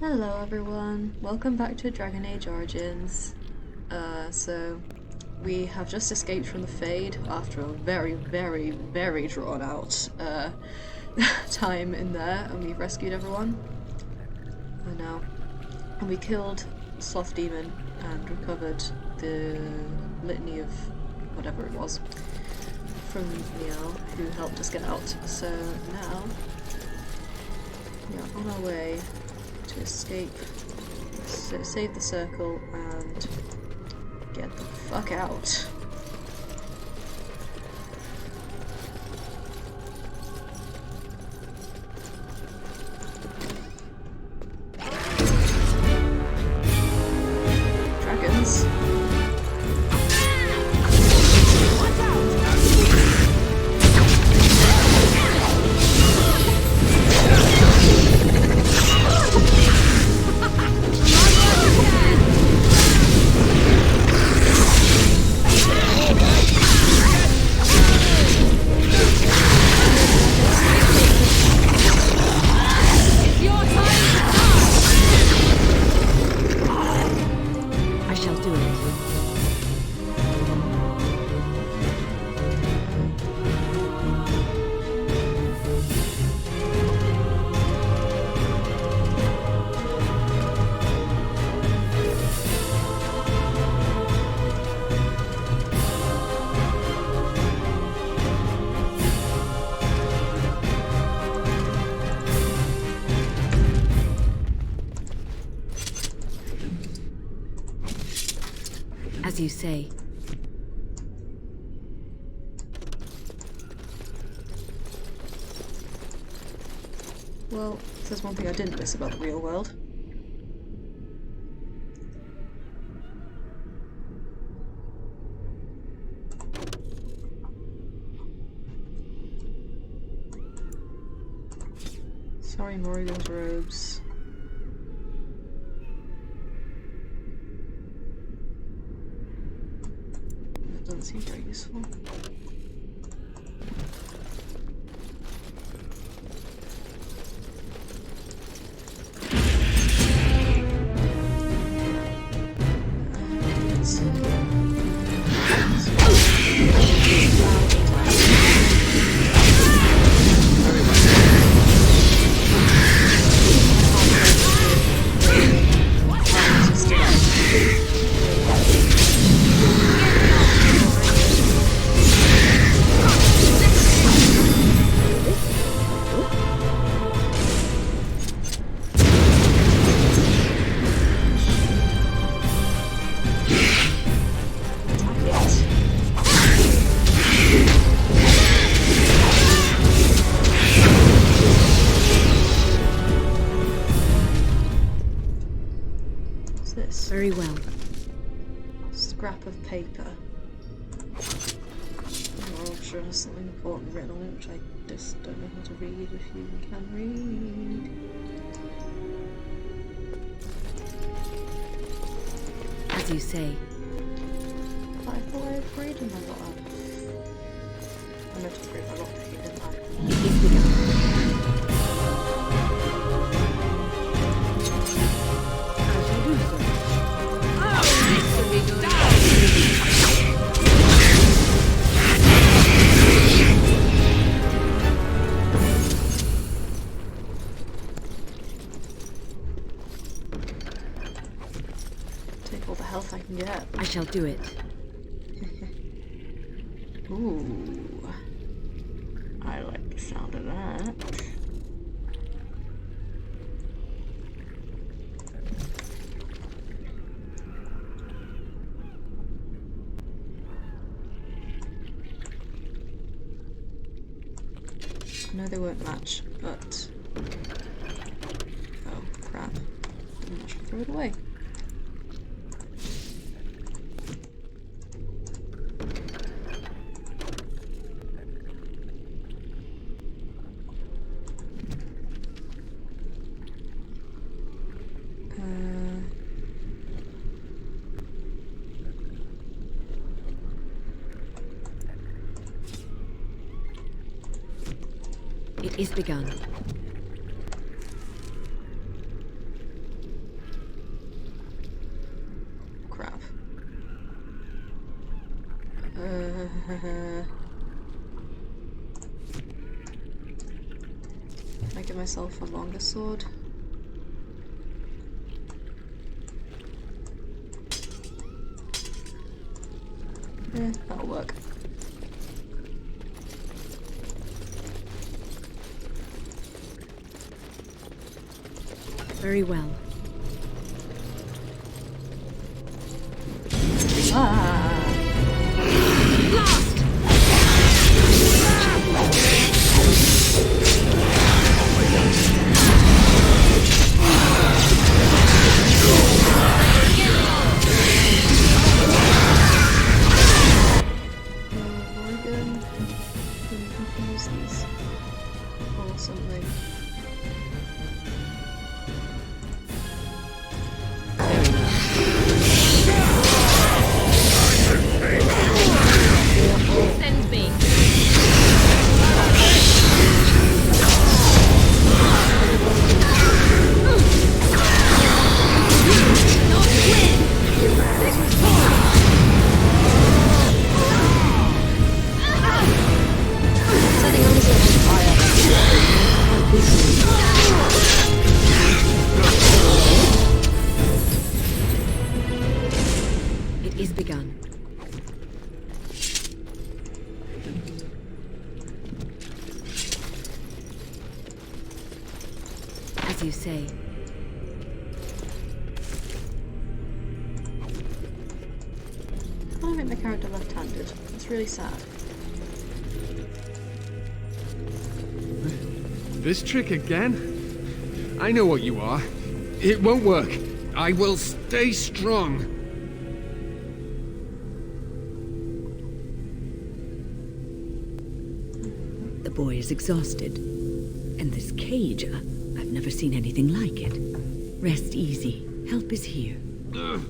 Hello everyone, welcome back to Dragon Age Origins. So we have just escaped from the Fade after a very drawn out time in there, and we've rescued everyone. And we killed Sloth Demon and recovered the litany of whatever it was from Neil, who helped us get out. So now we are on our way to escape, so save the circle and get the fuck out. Dragons. As you say. Well, there's one thing I didn't miss about the real world. Sorry, Morrigan's robes. Doesn't seem very useful. Very well. Scrap of paper. Oh, I'm sure there's something important written on it, which I just don't know how to read if you can read. As you say. But I thought I upgraded my lot up. I meant to upgrade my lot here, didn't I? Take all the health I can get. I shall do it. Ooh. I like the sound of that. I know they won't match, but... oh, crap. I should throw it away. It is begun. Can I give myself a longer sword? Yeah, that'll work. Very well. Or something. Send me. Setting everything on fire. It is begun. As you say. I don't make my character left-handed. It's really sad. This trick again? I know what you are. It won't work. I will stay strong. The boy is exhausted. And this cage, I've never seen anything like it. Rest easy. Help is here. Ugh,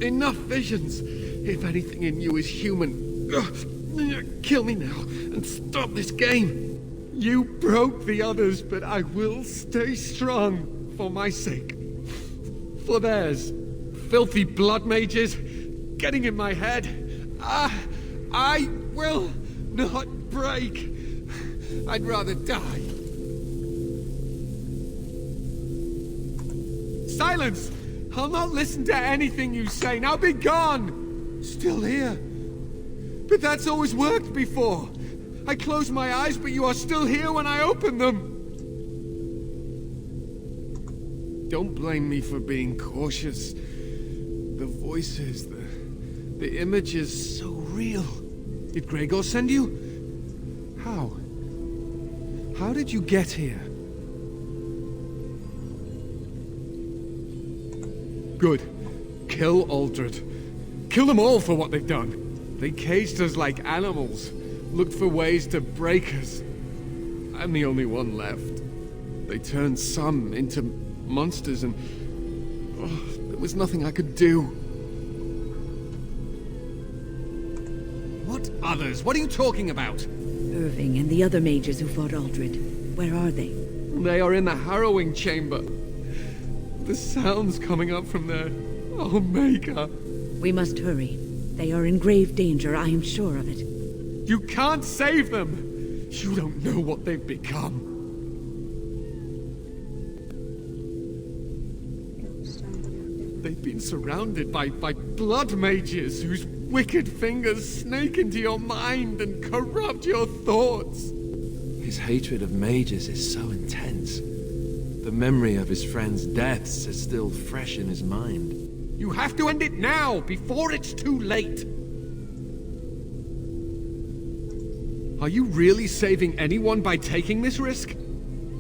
enough visions. If anything in you is human, kill me now and stop this game. You broke the others, but I will stay strong for my sake. For theirs. Filthy blood mages getting in my head. I will not break. I'd rather die. Silence! I'll not listen to anything you say. Now be gone! Still here. But that's always worked before. I close my eyes, but you are still here when I open them. Don't blame me for being cautious. The voices, the images, so real. Did Gregor send you? How? How did you get here? Good. Kill Aldred. Kill them all for what they've done. They caged us like animals, looked for ways to break us. I'm the only one left. They turned some into monsters and there was nothing I could do. What others? What are you talking about? Irving and the other mages who fought Aldred. Where are they? They are in the harrowing chamber. The sounds coming up from there. Oh, Maker. We must hurry. They are in grave danger, I am sure of it. You can't save them! You don't know what they've become. They've been surrounded by blood mages whose wicked fingers snake into your mind and corrupt your thoughts. His hatred of mages is so intense. The memory of his friends' deaths is still fresh in his mind. You have to end it now, before it's too late. Are you really saving anyone by taking this risk?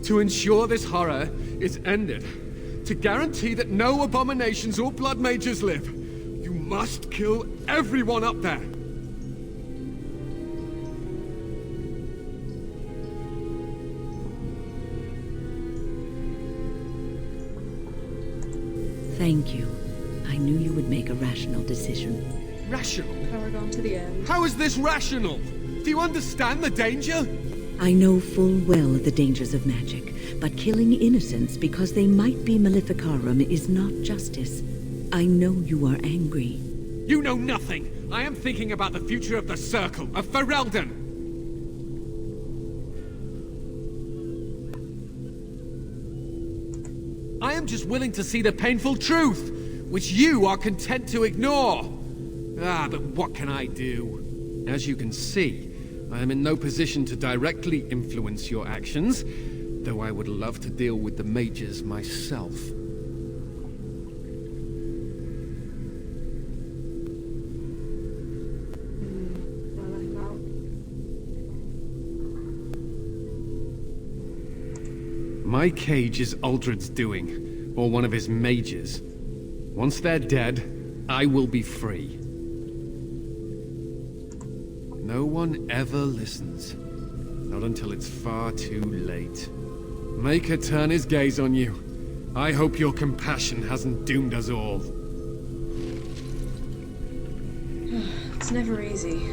To ensure this horror is ended, to guarantee that no abominations or blood mages live, you must kill everyone up there. Thank you. I knew you would make a rational decision. Rational? Carried on to the end. How is this rational? Do you understand the danger? I know full well the dangers of magic, but killing innocents because they might be Maleficarum is not justice. I know you are angry. You know nothing! I am thinking about the future of the Circle, of Ferelden! I am just willing to see the painful truth, which you are content to ignore. Ah, but what can I do? As you can see, I am in no position to directly influence your actions, though I would love to deal with the mages myself. My cage is Uldred's doing, or one of his mages. Once they're dead, I will be free. No one ever listens. Not until it's far too late. Maker turn his gaze on you. I hope your compassion hasn't doomed us all. It's never easy.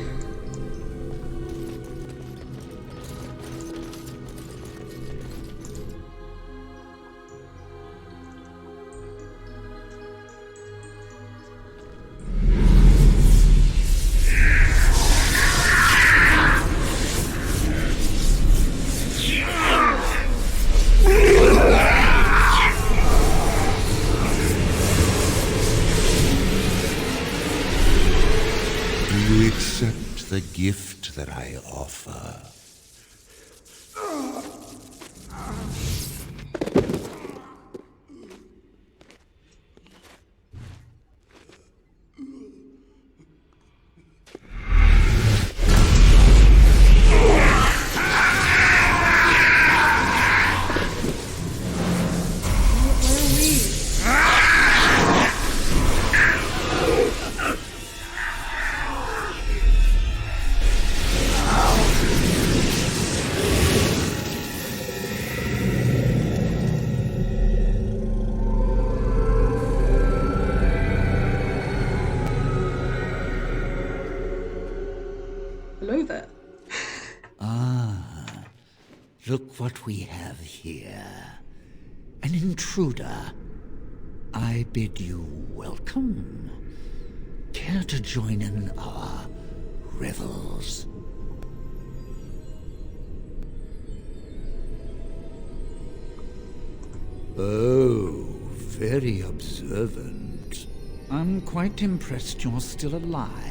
The gift that I offer. Hello there. Look what we have here. An intruder. I bid you welcome. Care to join in our revels? Oh, very observant. I'm quite impressed you're still alive.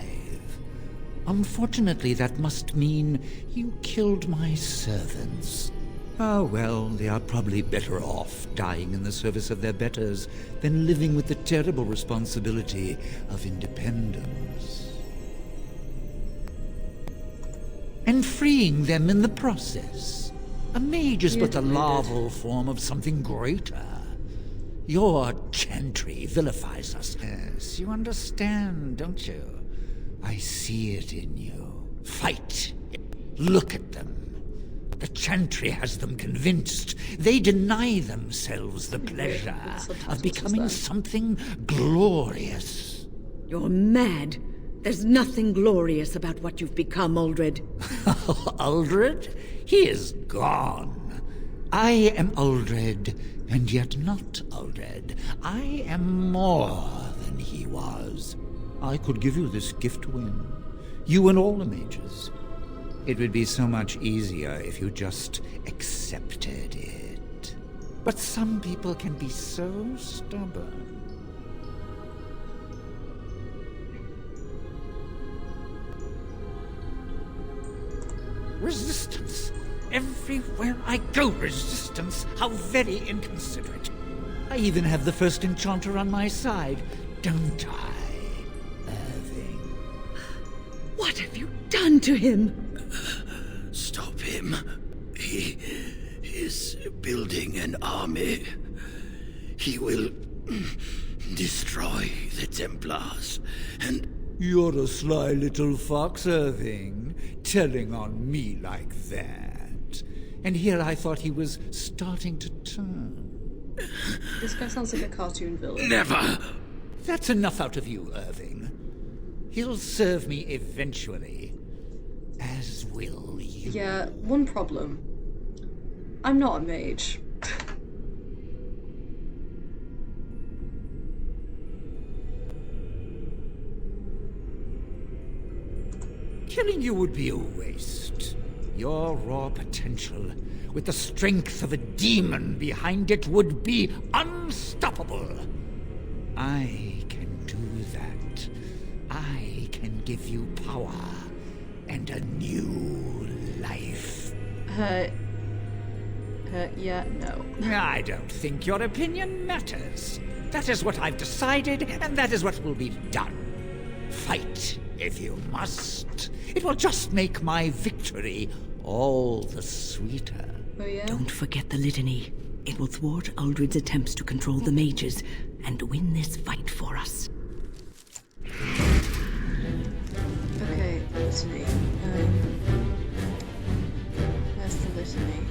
Unfortunately, that must mean you killed my servants. Ah, well, they are probably better off dying in the service of their betters than living with the terrible responsibility of independence. And freeing them in the process. A mage is but the larval form of something greater. Your chantry vilifies us. Yes, you understand, don't you? I see it in you. Fight. Look at them. The chantry has them convinced. They deny themselves the pleasure of becoming something glorious. You're mad. There's nothing glorious about what you've become, Uldred. Uldred? He is gone. I am Uldred, and yet not Uldred. I am more than he was. I could give you this gift, Win. You and all the mages. It would be so much easier if you just accepted it. But some people can be so stubborn. Resistance. Everywhere I go, resistance. How very inconsiderate. I even have the first enchanter on my side, don't I? What have you done to him? Stop him. He is building an army. He will destroy the Templars, and... You're a sly little fox, Irving, telling on me like that. And here I thought he was starting to turn. This guy sounds like a cartoon villain. Never! That's enough out of you, Irving. He'll serve me eventually. As will you. Yeah, one problem. I'm not a mage. Killing you would be a waste. Your raw potential, with the strength of a demon behind it, would be unstoppable. I can do that. I can give you power and a new life. Yeah, no. I don't think your opinion matters. That is what I've decided, and that is what will be done. Fight, if you must. It will just make my victory all the sweeter. Oh yeah? Don't forget the litany. It will thwart Uldred's attempts to control the mages and win this fight for us. Okay, litany. Where's the litany?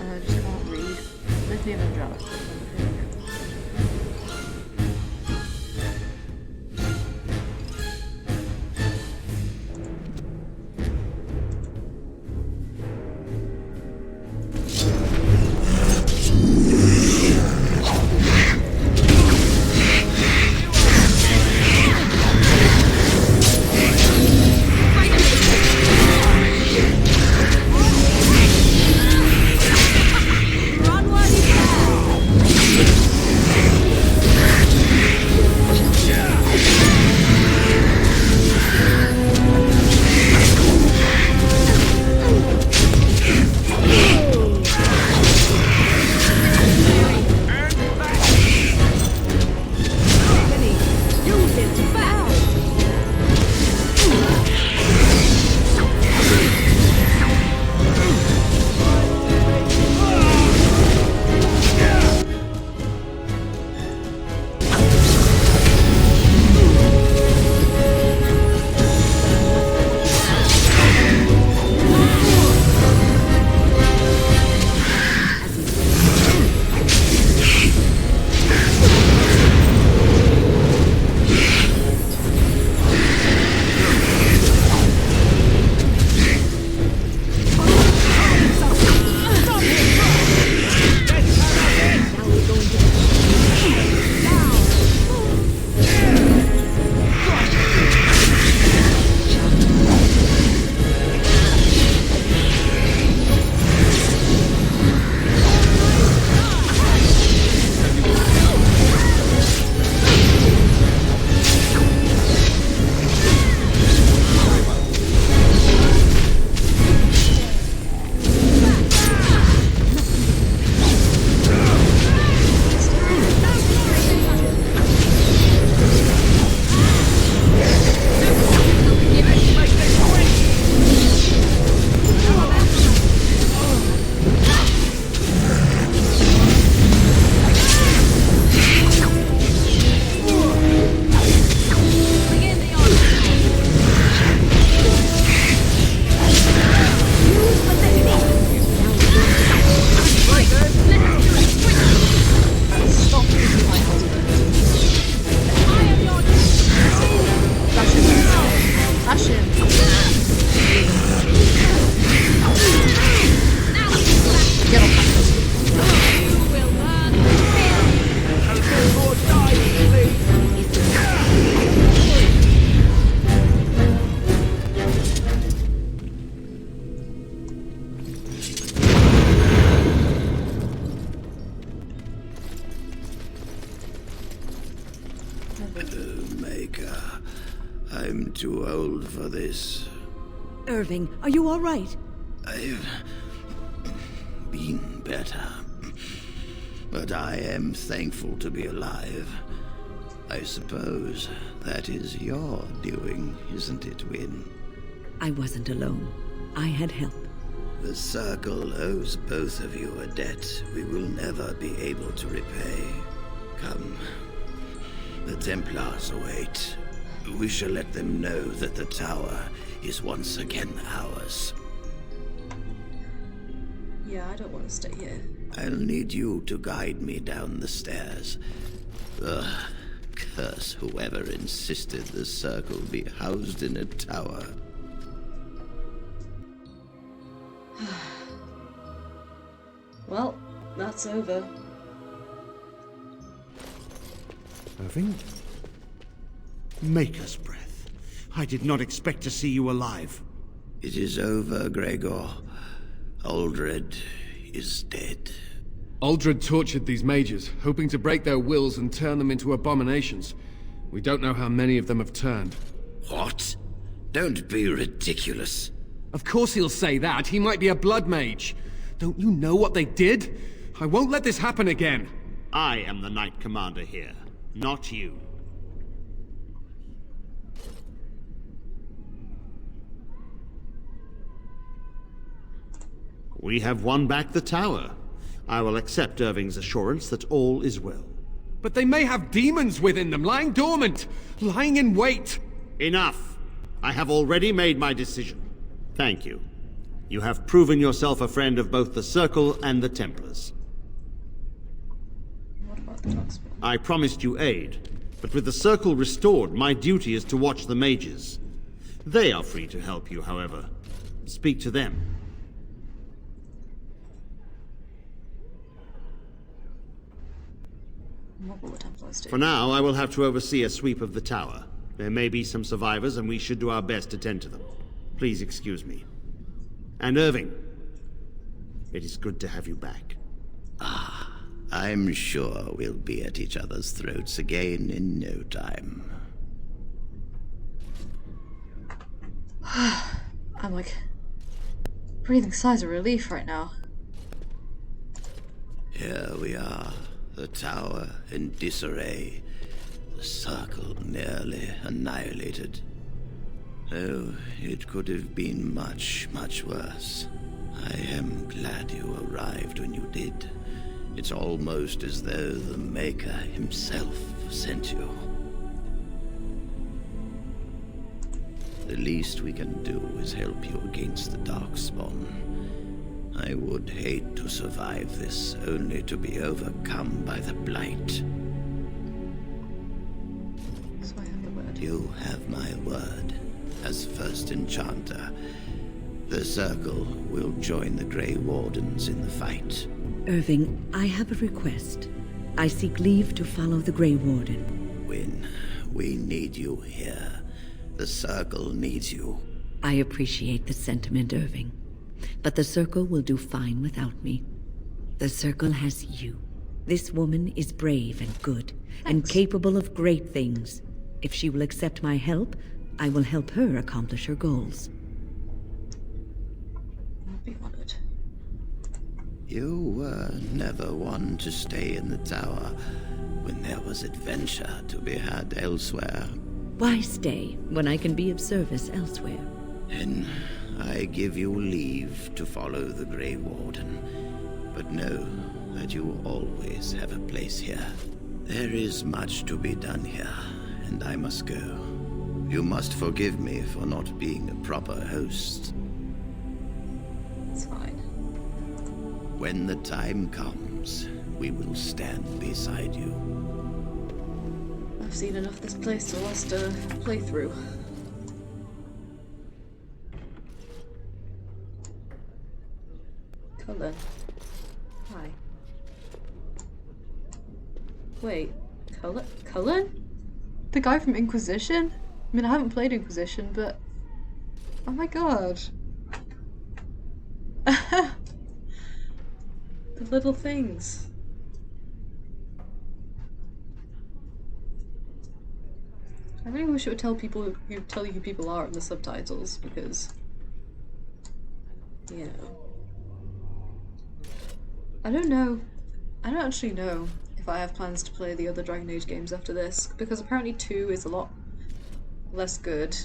I just can't read. Litany of Angelic. I'm too old for this. Irving, are you all right? I've been better. But I am thankful to be alive. I suppose that is your doing, isn't it, Wynne? I wasn't alone. I had help. The Circle owes both of you a debt we will never be able to repay. Come. The Templars await. We shall let them know that the tower is once again ours. Yeah, I don't want to stay here. I'll need you to guide me down the stairs. Ugh, curse whoever insisted the Circle be housed in a tower. Well, that's over. Irving? Maker's breath. I did not expect to see you alive. It is over, Gregor. Aldred is dead. Aldred tortured these mages, hoping to break their wills and turn them into abominations. We don't know how many of them have turned. What? Don't be ridiculous. Of course he'll say that. He might be a blood mage. Don't you know what they did? I won't let this happen again. I am the Knight Commander here, not you. We have won back the tower. I will accept Irving's assurance that all is well. But they may have demons within them, lying dormant, lying in wait. Enough! I have already made my decision. Thank you. You have proven yourself a friend of both the Circle and the Templars. What about the dark spell? I promised you aid, but with the Circle restored, my duty is to watch the mages. They are free to help you, however. Speak to them. What will the Templars do? For now, I will have to oversee a sweep of the tower. There may be some survivors, and we should do our best to tend to them. Please excuse me. And Irving, it is good to have you back. I'm sure we'll be at each other's throats again in no time. I'm like breathing sighs of relief right now. Here we are, the tower in disarray, the Circle nearly annihilated. Oh, it could have been much, much worse. I am glad you arrived when you did. It's almost as though the Maker himself sent you. The least we can do is help you against the Darkspawn. I would hate to survive this, only to be overcome by the Blight. So I have the word. You have my word. As first enchanter, the Circle will join the Grey Wardens in the fight. Irving, I have a request. I seek leave to follow the Grey Warden. When we need you here, the Circle needs you. I appreciate the sentiment, Irving. But the Circle will do fine without me. The Circle has you. This woman is brave and good, and capable of great things. If she will accept my help, I will help her accomplish her goals. I'll be honored. You were never one to stay in the tower when there was adventure to be had elsewhere. Why stay when I can be of service elsewhere? Then I give you leave to follow the Grey Warden, but know that you always have a place here. There is much to be done here, and I must go. You must forgive me for not being a proper host. It's fine. When the time comes, we will stand beside you. I've seen enough of this place to last a playthrough. Cullen. Hi. Wait, Cullen? The guy from Inquisition? I mean, I haven't played Inquisition, but... Oh my god. The little things. I really wish it would tell you who people are in the subtitles, because... You know. I don't know. I don't actually know if I have plans to play the other Dragon Age games after this, because apparently 2 is a lot less good.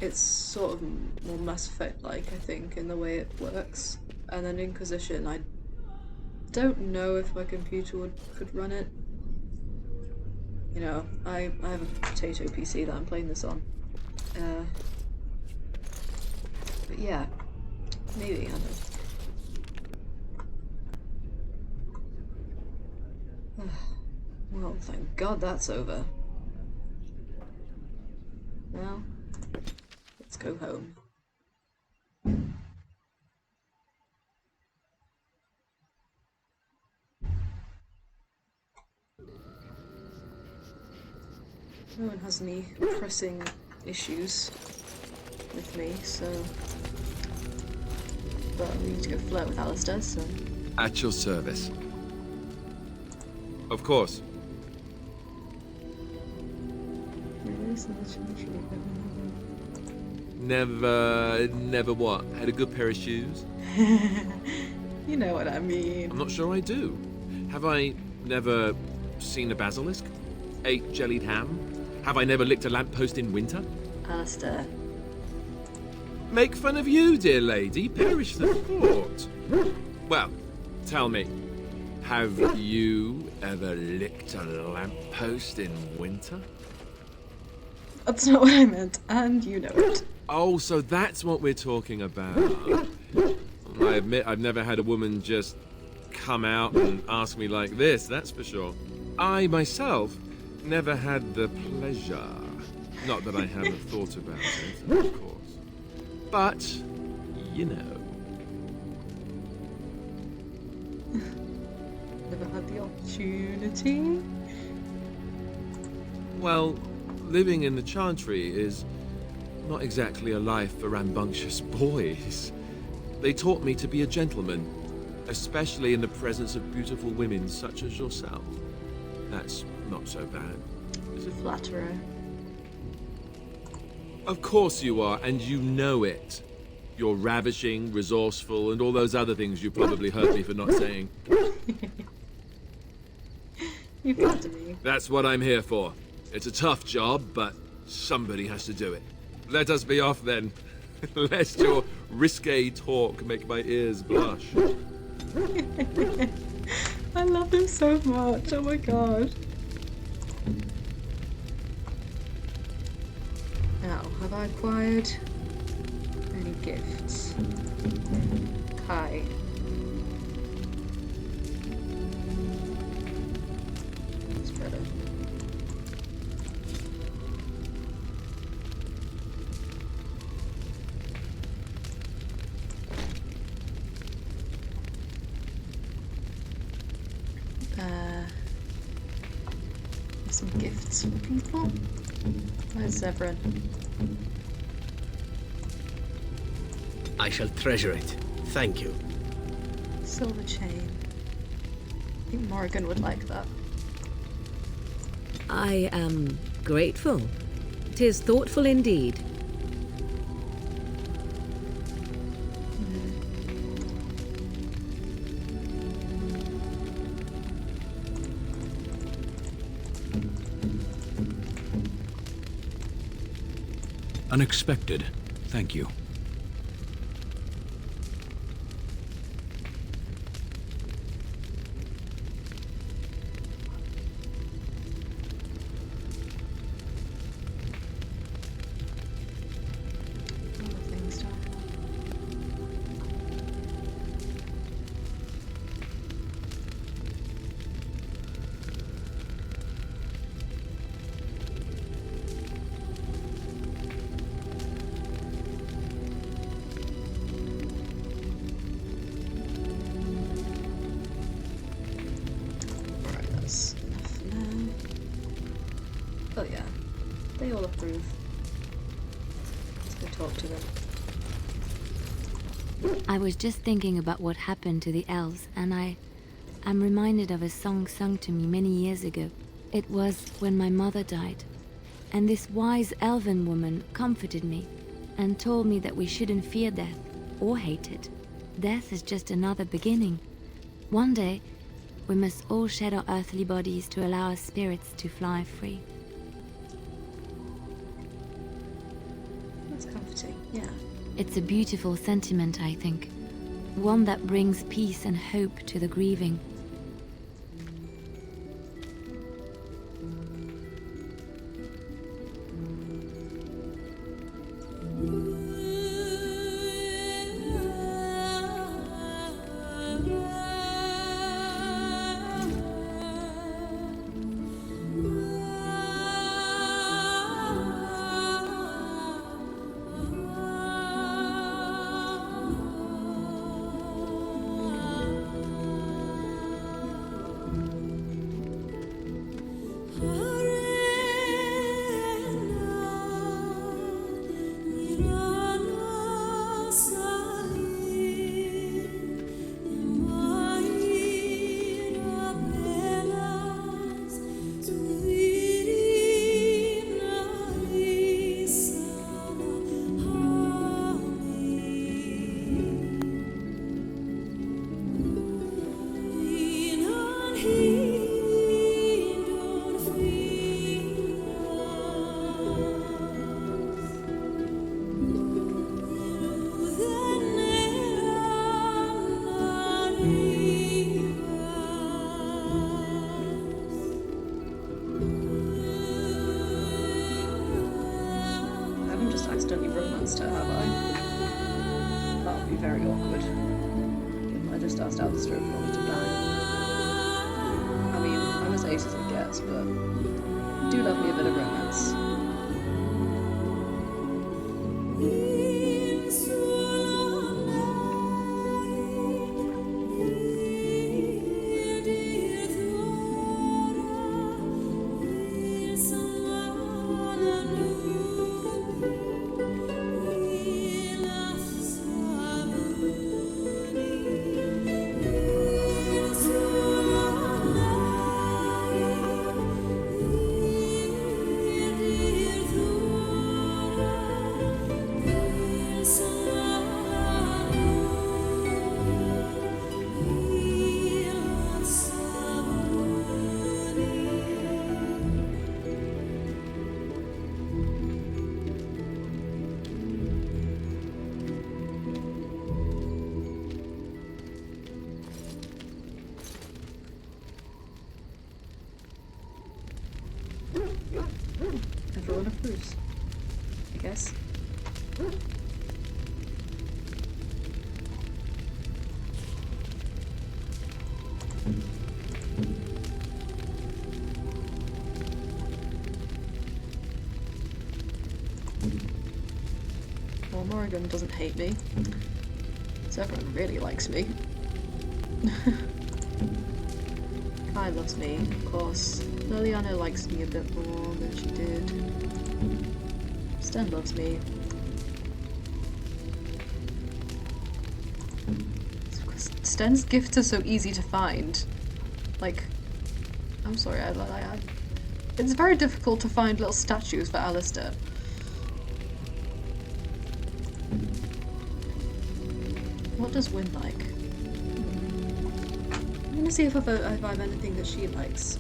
It's sort of more Mass Effect-like, I think, in the way it works. And then Inquisition, I don't know if my computer could run it. You know, I have a potato PC that I'm playing this on. But yeah, maybe, I don't know. Well, thank God that's over. Now, let's go home. No one has any pressing issues with me, so... But we need to go flirt with Alistair, so... At your service. Of course. Never what? Had a good pair of shoes? You know what I mean. I'm not sure I do. Have I never seen a basilisk? Ate jellied ham? Have I never licked a lamppost in winter? Alistair. Make fun of you, dear lady. Perish the thought. Well, tell me, have you ever licked a lamppost in winter? That's not what I meant, and you know it. Oh, so that's what we're talking about. I admit I've never had a woman just come out and ask me like this, that's for sure. I myself never had the pleasure. Not that I haven't thought about it, of course. But, you know. Never had the opportunity. Well, living in the Chantry is not exactly a life for rambunctious boys. They taught me to be a gentleman, especially in the presence of beautiful women such as yourself. That's not so bad, is it? Flatterer. Of course you are, and you know it. You're ravishing, resourceful, and all those other things you probably heard me for not saying. You flatter me. That's what I'm here for. It's a tough job, but somebody has to do it. Let us be off then, lest your risque talk make my ears blush. I love him so much, oh my god. Now, have I acquired any gifts? Kai. That's better. Some gifts for people. Where's Zevran? I shall treasure it. Thank you. Silver chain. I think Morgan would like that. I am grateful. 'Tis thoughtful indeed. Unexpected. Thank you. Other things to have. Alright, that's enough for now. Oh yeah, they all approve. Let's go talk to them. I was just thinking about what happened to the elves, and I'm reminded of a song sung to me many years ago. It was when my mother died, and this wise elven woman comforted me and told me that we shouldn't fear death or hate it. Death is just another beginning. One day, we must all shed our earthly bodies to allow our spirits to fly free. That's comforting, yeah. It's a beautiful sentiment, I think. One that brings peace and hope to the grieving. accidentally romanced her, have I? That would be very awkward. I just asked Alistair if he wanted to die. I mean, I'm as ace as it gets, but I do love me a bit of romance. Everyone approves, I guess. Well, Morrigan doesn't hate me, so everyone really likes me. Kai loves me, of course. Leliana likes me a bit more than she did. Sten loves me. Sten's gifts are so easy to find. Like, I'm sorry, it's very difficult to find little statues for Alistair. What does Wynne like? I'm gonna see if I have anything that she likes.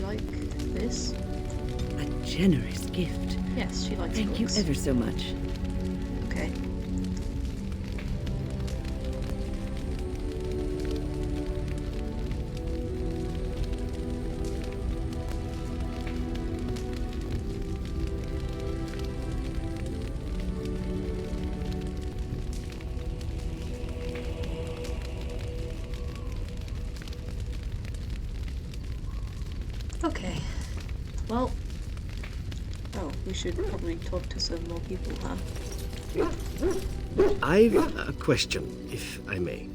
Like this? A generous gift. Yes, she likes Thank books. you ever so much. Okay. Okay. Well. Oh, we should probably talk to some more people, huh? I've a question, if I may.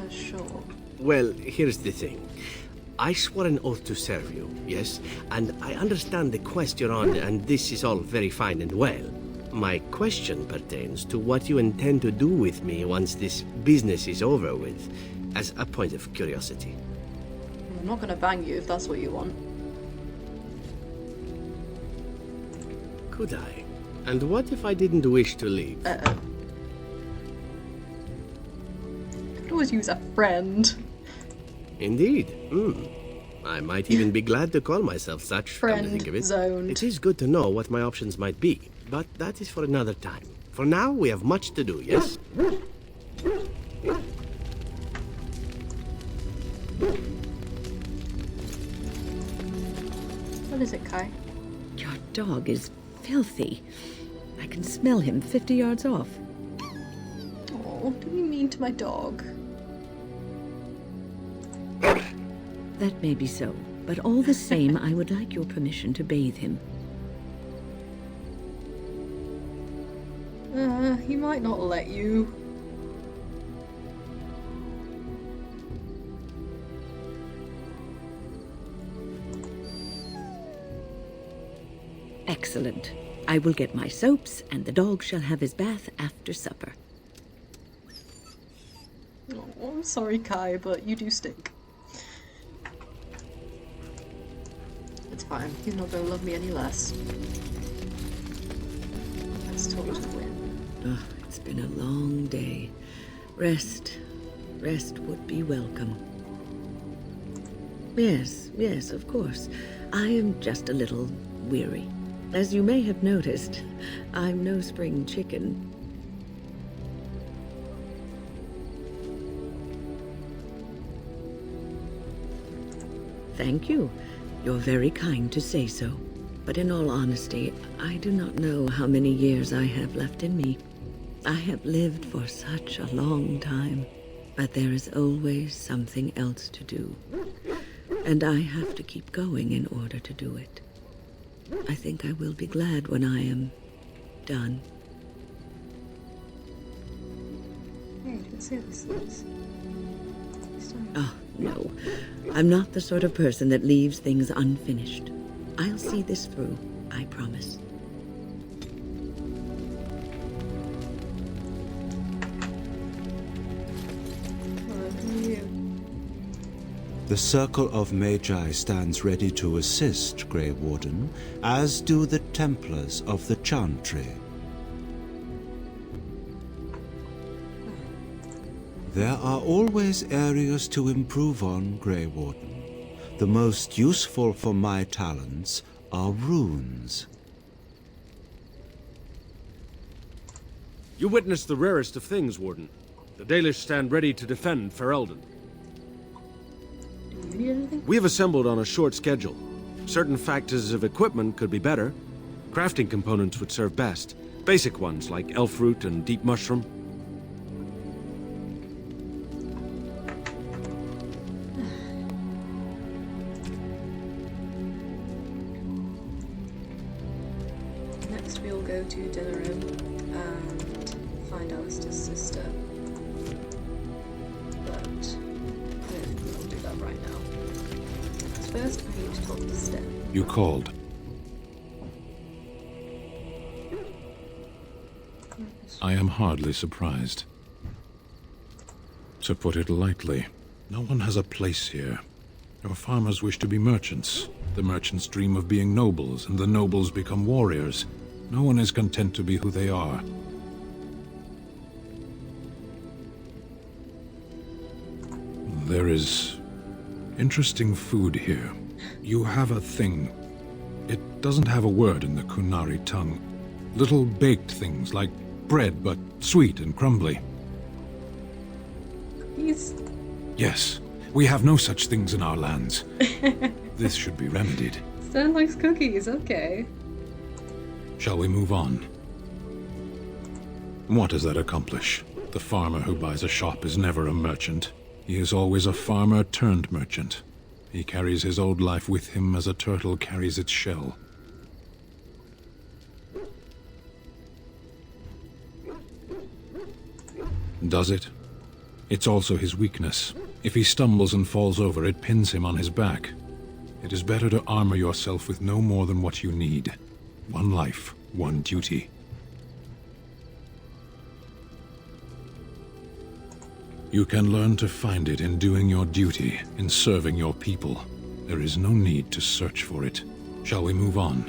Sure. Well, here's the thing. I swore an oath to serve you, yes? And I understand the quest you're on, and this is all very fine and well. My question pertains to what you intend to do with me once this business is over with, as a point of curiosity. I'm not gonna bang you if that's what you want. Could I? And what if I didn't wish to leave? Could always use a friend. Indeed. I might even be glad to call myself such, come to think of it. Friend-zoned. It is good to know what my options might be, but that is for another time. For now, we have much to do, yes? What is it, Kai? Your dog is filthy. I can smell him 50 yards off. Oh, don't be mean to my dog. That may be so, but all the same, I would like your permission to bathe him. He might not let you. Excellent. I will get my soaps, and the dog shall have his bath after supper. Oh, I'm sorry, Kai, but you do stink. It's fine. He's not gonna love me any less. That's totally a win. Oh, it's been a long day. Rest would be welcome. Yes, of course. I am just a little weary. As you may have noticed, I'm no spring chicken. Thank you. You're very kind to say so. But in all honesty, I do not know how many years I have left in me. I have lived for such a long time, but there is always something else to do. And I have to keep going in order to do it. I think I will be glad when I am done. Hey, let's see this is. Oh, no. I'm not the sort of person that leaves things unfinished. I'll see this through, I promise. The Circle of Magi stands ready to assist, Grey Warden, as do the Templars of the Chantry. There are always areas to improve on, Grey Warden. The most useful for my talents are runes. You witnessed the rarest of things, Warden. The Dalish stand ready to defend Ferelden. Do you need anything? We have assembled on a short schedule. Certain factors of equipment could be better. Crafting components would serve best. Basic ones like elf root and deep mushroom. Next we'll go to Denerim and find Alistair's sister. But I don't think we'll do that right now. First, I need to talk to Sten. You called. I am hardly surprised. To put it lightly, no one has a place here. Your farmers wish to be merchants. The merchants dream of being nobles, and the nobles become warriors. No one is content to be who they are. There is interesting food here. You have a thing. It doesn't have a word in the Kunari tongue. Little baked things like bread, but sweet and crumbly. He's... Yes, we have no such things in our lands. This should be remedied. Sten likes cookies, okay. Shall we move on? What does that accomplish? The farmer who buys a shop is never a merchant. He is always a farmer turned merchant. He carries his old life with him as a turtle carries its shell. Does it? It's also his weakness. If he stumbles and falls over, it pins him on his back. It is better to armor yourself with no more than what you need. One life, one duty. You can learn to find it in doing your duty, in serving your people. There is no need to search for it. Shall we move on?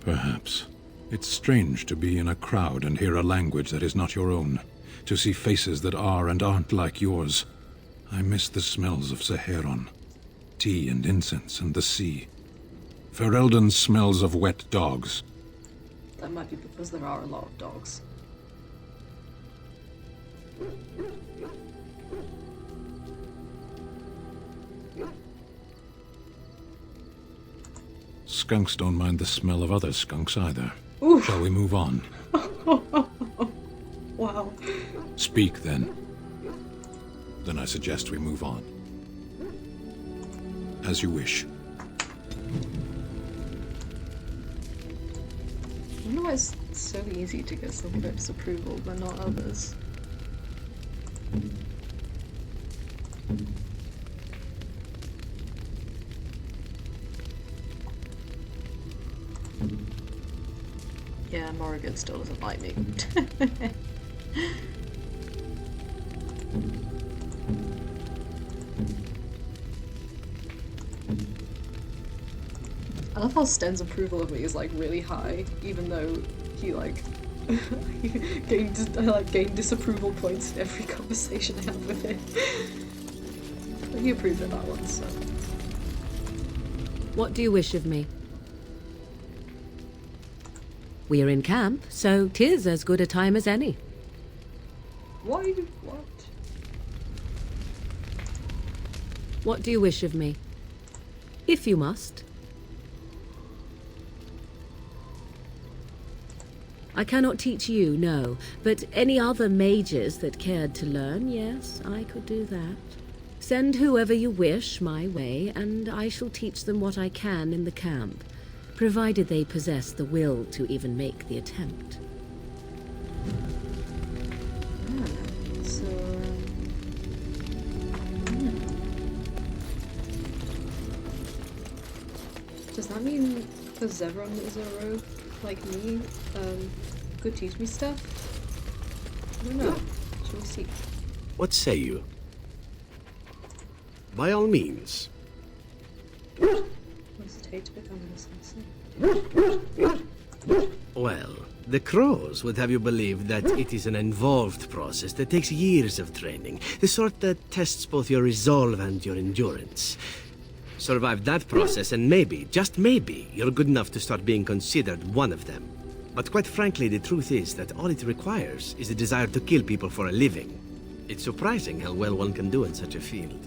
Perhaps. It's strange to be in a crowd and hear a language that is not your own. to see faces that are and aren't like yours. I miss the smells of Saharon, tea and incense and the sea. Ferelden smells of wet dogs. That might be because there are a lot of dogs. Skunks don't mind the smell of other skunks either. Oof. Shall we move on? Wow. Speak, then. Then I suggest we move on. As you wish. I wonder why it's so easy to get some folks' approval, but not others. Yeah, Morrigan still doesn't like me. I love how Sten's approval of me is like really high, even though he like gained disapproval points in every conversation I have with him. But he approved of that one, so. What do you wish of me? We are in camp, so 'tis as good a time as any. Why? What? What do you wish of me? If you must. I cannot teach you, no, but any other mages that cared to learn, yes, I could do that. Send whoever you wish my way, and I shall teach them what I can in the camp, provided they possess the will to even make the attempt. Does that mean because Zevron is a rogue like me, could teach me stuff? I don't know. Shall we see? What say you? By all means. Hesitate to become an assassin. Well, the crows would have you believe that it is an involved process that takes years of training, the sort that tests both your resolve and your endurance. Survive that process and maybe, just maybe, you're good enough to start being considered one of them. But quite frankly, the truth is that all it requires is a desire to kill people for a living. It's surprising how well one can do in such a field.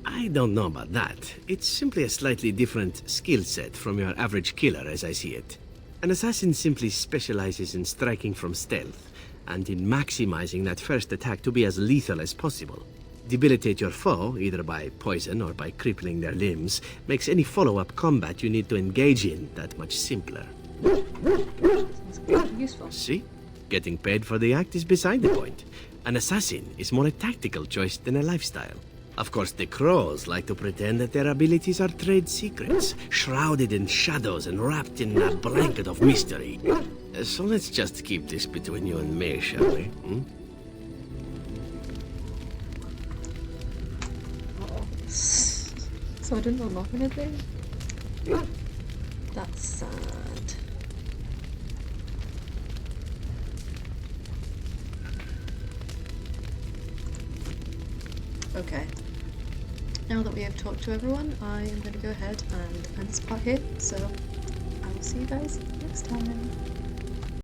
I don't know about that. It's simply a slightly different skill set from your average killer as I see it. An assassin simply specializes in striking from stealth, and in maximizing that first attack to be as lethal as possible. Debilitate your foe, either by poison or by crippling their limbs, makes any follow-up combat you need to engage in that much simpler. Useful. See? Getting paid for the act is beside the point. An assassin is more a tactical choice than a lifestyle. Of course, the crows like to pretend that their abilities are trade secrets, shrouded in shadows and wrapped in a blanket of mystery. So let's just keep this between you and me, shall we? Hmm? So I didn't unlock anything? That's sad. Okay. Now that we have talked to everyone, I am going to go ahead and end this part here, so I will see you guys next time.